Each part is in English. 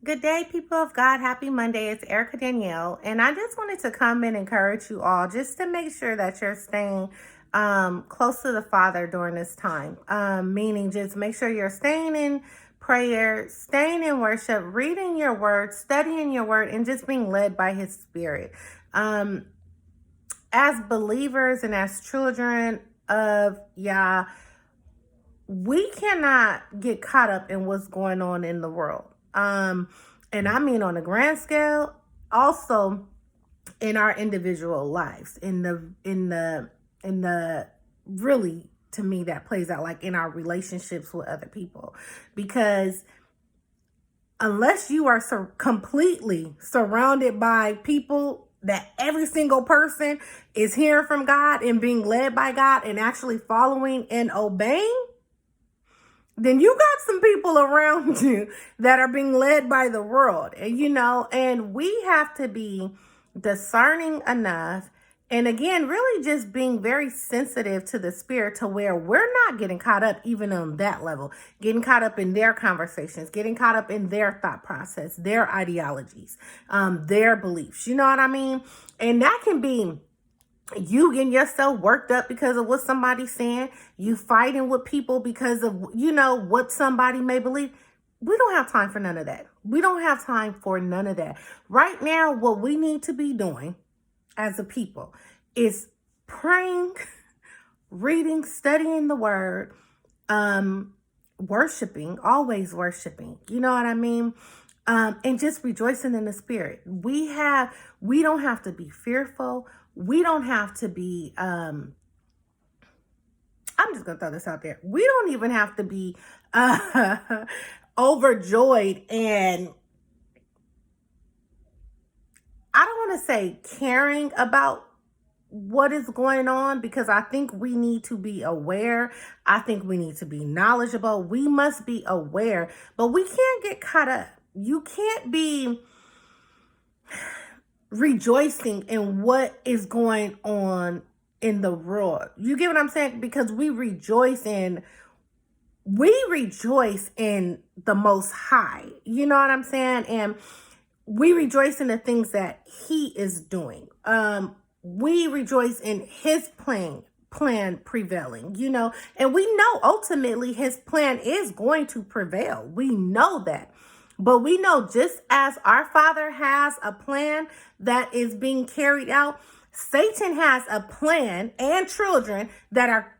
Good day, people of God. Happy Monday. It's Erica Danielle. And I just wanted to come and encourage you all just to make sure that you're staying close to the Father during this time. Meaning just make sure you're staying in prayer, staying in worship, reading your word, studying your word, and just being led by his spirit. As believers and as children of Yah, we cannot get caught up in what's going on in the world. And I mean on a grand scale, also in our individual lives, in the really, to me, that plays out like in our relationships with other people, because unless you are completely surrounded by people that every single person is hearing from God and being led by God and actually following and obeying, then you got some people around you that are being led by the world. And we have to be discerning enough. And again, really just being very sensitive to the spirit to where we're not getting caught up even on that level, getting caught up in their conversations, getting caught up in their thought process, their ideologies, their beliefs. You know what I mean? And that can be you getting yourself worked up because of what somebody's saying, you fighting with people because of, what somebody may believe. We don't have time for none of that. We don't have time for none of that. Right now, what we need to be doing as a people is praying, reading, studying the word, worshiping, always worshiping. You know what I mean? And just rejoicing in the spirit. We don't have to be fearful. We don't have to be, I'm just going to throw this out there. We don't even have to be overjoyed and, I don't want to say caring about what is going on, because I think we need to be aware. I think we need to be knowledgeable. We must be aware, but we can't get caught up. You can't be rejoicing in what is going on in the world. You get what I'm saying? Because we rejoice in the Most High. You know what I'm saying? And we rejoice in the things that he is doing. We rejoice in his plan prevailing, and we know ultimately his plan is going to prevail. We know that. But we know just as our Father has a plan that is being carried out, Satan has a plan and children that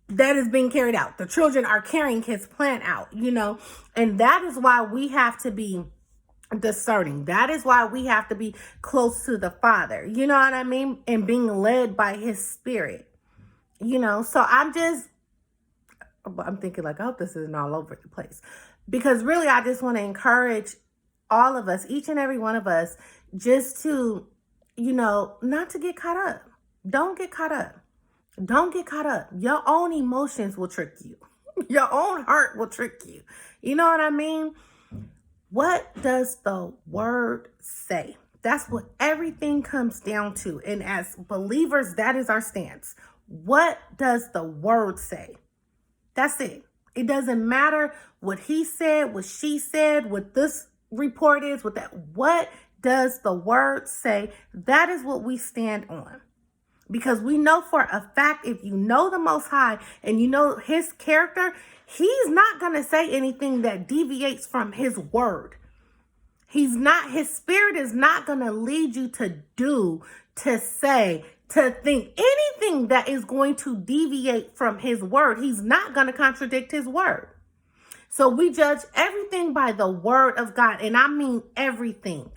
is being carried out. The children are carrying his plan out, and that is why we have to be discerning. That is why we have to be close to the Father, you know what I mean? And being led by his spirit, so I'm thinking like, I hope this isn't all over the place. Because really, I just want to encourage all of us, each and every one of us, just to, not to get caught up. Don't get caught up. Don't get caught up. Your own emotions will trick you. Your own heart will trick you. You know what I mean? What does the word say? That's what everything comes down to. And as believers, that is our stance. What does the word say? That's it. It doesn't matter what he said, what she said, what this report is, what that. What does the word say? That is what we stand on. Because we know for a fact, if you know the Most High and you know his character, he's not going to say anything that deviates from his word. His spirit is not going to lead you to do, to say, to think anything that is going to deviate from his word. He's not going to contradict his word. So we judge everything by the word of God. And I mean everything.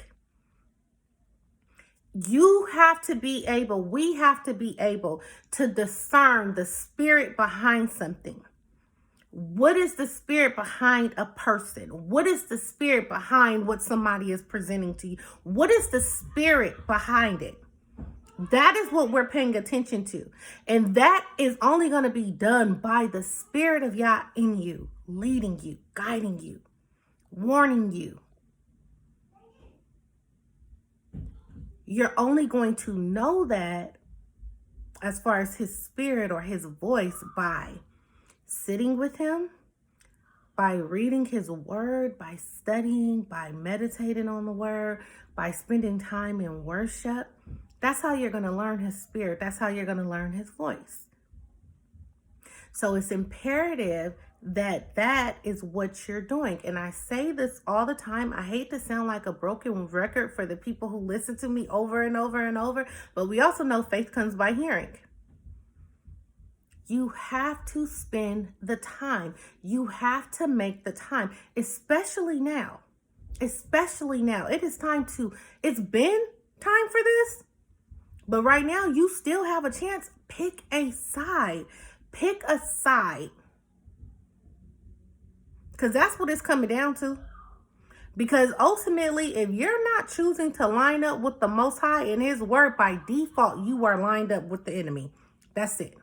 We have to be able to discern the spirit behind something. What is the spirit behind a person? What is the spirit behind what somebody is presenting to you? What is the spirit behind it? That is what we're paying attention to. And that is only going to be done by the Spirit of Yah in you, leading you, guiding you, warning you. You're only going to know that as far as his spirit or his voice by sitting with him, by reading his word, by studying, by meditating on the word, by spending time in worship. That's how you're going to learn his spirit. That's how you're going to learn his voice. So it's imperative that that is what you're doing. And I say this all the time. I hate to sound like a broken record for the people who listen to me over and over and over, but we also know faith comes by hearing. You have to spend the time. You have to make the time, especially now. Especially now. It is time to, it's been time for this, but right now you still have a chance. Pick a side. Pick a side. Because that's what it's coming down to. Because ultimately, if you're not choosing to line up with the Most High and his word, by default, you are lined up with the enemy. That's it.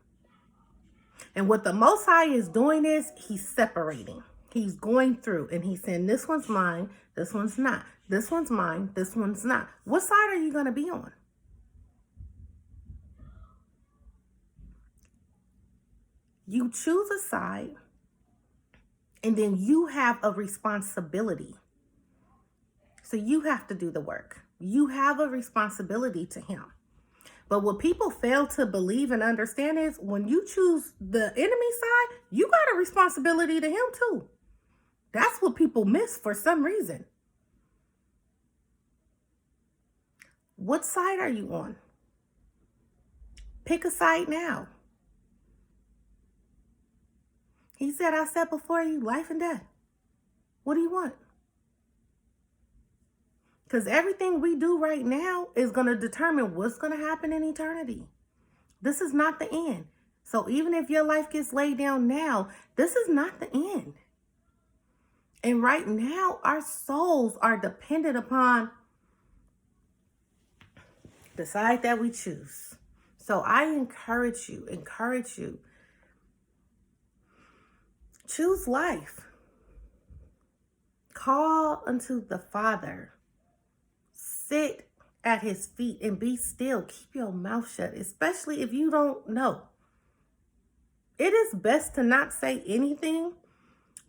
And what the Most High is doing is he's separating. He's going through and he's saying, this one's mine, this one's not. This one's mine, this one's not. What side are you going to be on? You choose a side, and then you have a responsibility. So you have to do the work. You have a responsibility to him. But what people fail to believe and understand is when you choose the enemy side, you got a responsibility to him too. That's what people miss for some reason. What side are you on? Pick a side now. He said, I set before you life and death. What do you want? Because everything we do right now is going to determine what's going to happen in eternity. This is not the end. So even if your life gets laid down now, this is not the end. And right now, our souls are dependent upon the side that we choose. So I encourage you, choose life. Call unto the Father. Sit at his feet and be still. Keep your mouth shut, especially if you don't know. It is best to not say anything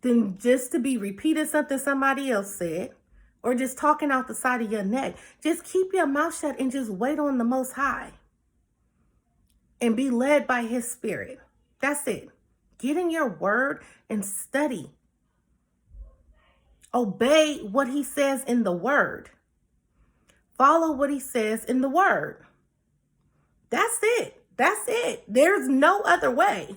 than just to be repeating something somebody else said or just talking out the side of your neck. Just keep your mouth shut and just wait on the Most High and be led by his spirit. That's it. Get in your word and study. Obey what he says in the word. Follow what he says in the word. That's it. That's it. There's no other way.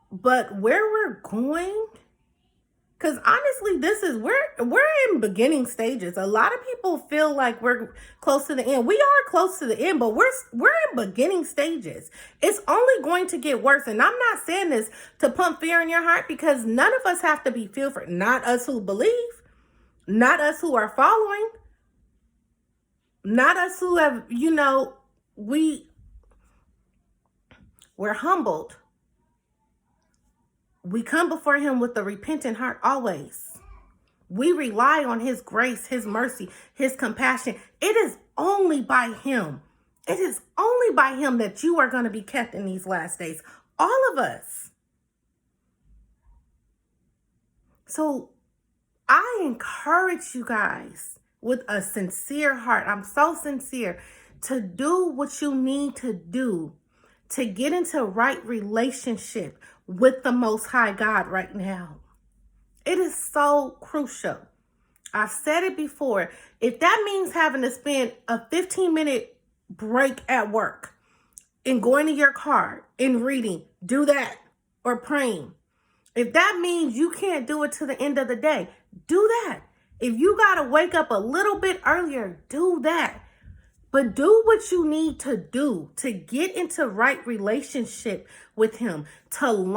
But where we're going, because honestly, we're in beginning stages. A lot of people feel like we're close to the end. We are close to the end, but we're in beginning stages. It's only going to get worse. And I'm not saying this to pump fear in your heart, because none of us have to be fearful. Not us who believe, not us who are following, not us who have, we're humbled. We come before him with a repentant heart always. We rely on his grace, his mercy, his compassion. It is only by him. It is only by him that you are going to be kept in these last days. All of us. So I encourage you guys with a sincere heart. I'm so sincere to do what you need to do to get into right relationship with the Most High God right now. It is so crucial. I've said it before. If that means having to spend a 15-minute break at work and going to your car and reading, do that, or praying. If that means you can't do it to the end of the day, do that. If you got to wake up a little bit earlier, do that. But do what you need to do to get into right relationship with him, to learn.